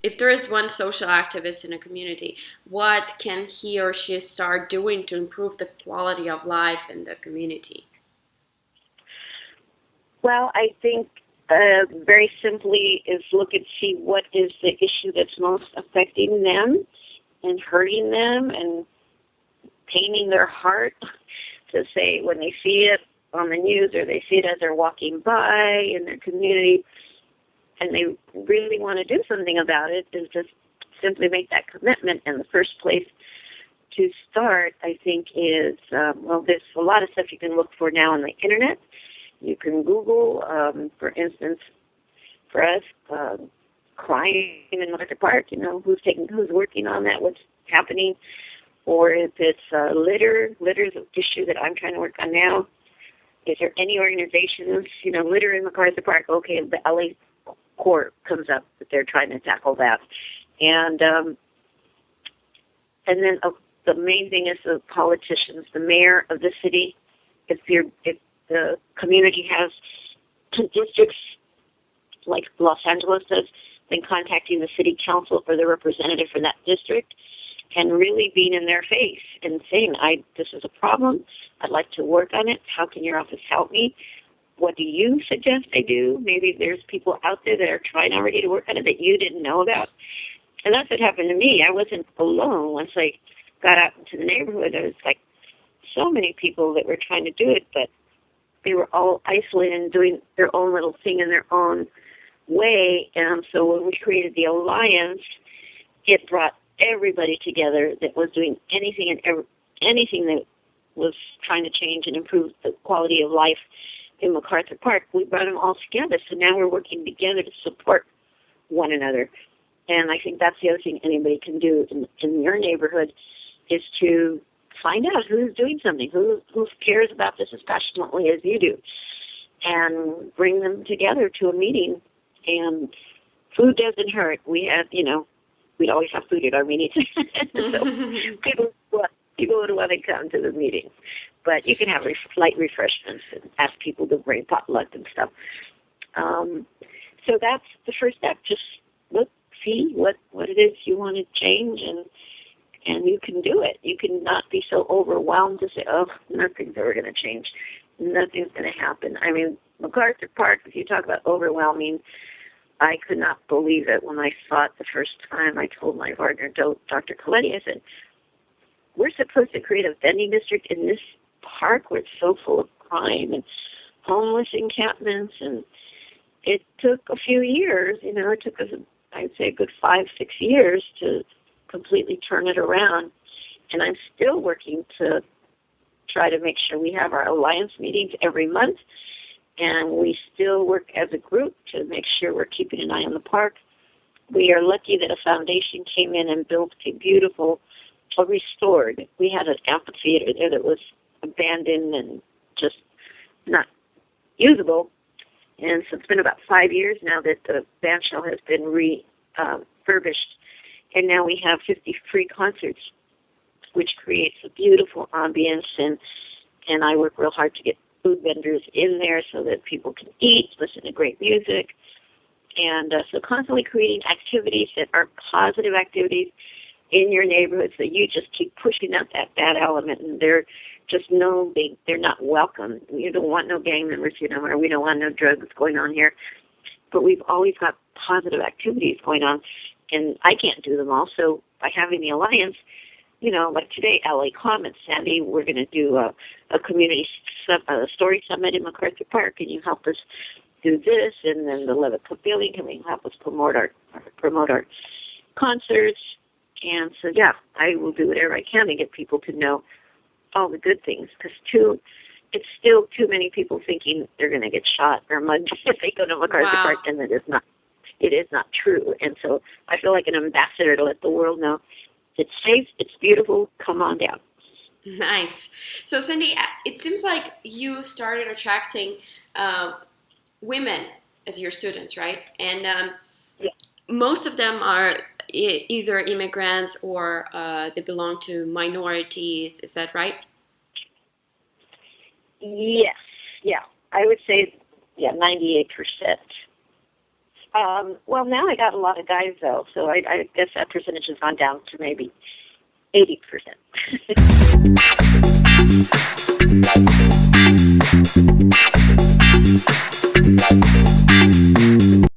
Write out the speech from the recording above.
If there is one social activist in a community, what can he or she start doing to improve the quality of life in the community? Well, I think very simply is look and see what is the issue that's most affecting them and hurting them and paining their heart, to say when they see it on the news or they see it as they're walking by in their community and they really want to do something about it, is just simply make that commitment. And the first place to start, I think, is, there's a lot of stuff you can look for now on the internet. You can Google, for instance, for us, crime in Market Park, who's working on that, what's happening. Or if it's litter is an issue that I'm trying to work on now. Is there any organizations, litter in MacArthur Park? Okay, the LA Court comes up that they're trying to tackle that. And then the main thing is the politicians, the mayor of the city. If the community has districts like Los Angeles does, then contacting the city council for the representative for that district and really being in their face and saying, this is a problem. I'd like to work on it. How can your office help me? What do you suggest I do? Maybe there's people out there that are trying already to work on it that you didn't know about. And that's what happened to me. I wasn't alone. Once I got out into the neighborhood, there was like so many people that were trying to do it, but they were all isolated and doing their own little thing in their own way. And so when we created the Alliance, it brought everybody together that was doing anything that was trying to change and improve the quality of life in MacArthur Park. We brought them all together. So now we're working together to support one another. And I think that's the other thing anybody can do in your neighborhood is to find out who's doing something, who cares about this as passionately as you do, and bring them together to a meeting. And food doesn't hurt. We have, we'd always have food at our meetings. So people would want to come to the meetings. But you can have light refreshments and ask people to bring potluck and stuff. So that's the first step. Just look, see what it is you want to change, and you can do it. You can not be so overwhelmed to say, nothing's ever going to change. Nothing's going to happen. I mean, MacArthur Park, if you talk about overwhelming, I could not believe it when I saw it the first time. I told my partner, Dr. Coletti, I said, we're supposed to create a vending district in this park where it's so full of crime and homeless encampments. And it took a few years. It took us, I'd say, a good 5-6 years to completely turn it around. And I'm still working to try to make sure we have our Alliance meetings every month. And we still work as a group to make sure we're keeping an eye on the park. We are lucky that a foundation came in and built a beautiful, restored. We had an amphitheater there that was abandoned and just not usable. And so it's been about 5 years now that the bandshell has been refurbished. And now we have 50 free concerts, which creates a beautiful ambience. And I work real hard to get food vendors in there so that people can eat, listen to great music. And so constantly creating activities that are positive activities in your neighborhood so you just keep pushing out that bad element. And they're not welcome. You don't want no gang members, or we don't want no drugs going on here. But we've always got positive activities going on. And I can't do them all. So by having the Alliance, like today, LA Comments, Sandi, we're going to do a community story summit in MacArthur Park. Can you help us do this? And then the Levitt Pavilion, can you help us promote our concerts? And so, yeah, I will do whatever I can to get people to know all the good things. Because, it's still too many people thinking they're going to get shot or mugged if they go to MacArthur Park, and it is not true. And so I feel like an ambassador to let the world know it's safe, it's beautiful, come on down. Nice. So, Sandi, it seems like you started attracting women as your students, right? And yeah. most of them are either immigrants or they belong to minorities. Is that right? Yes, yeah, I would say, yeah, 98%. Well, now I got a lot of guys, though, so I guess that percentage has gone down to maybe 80%.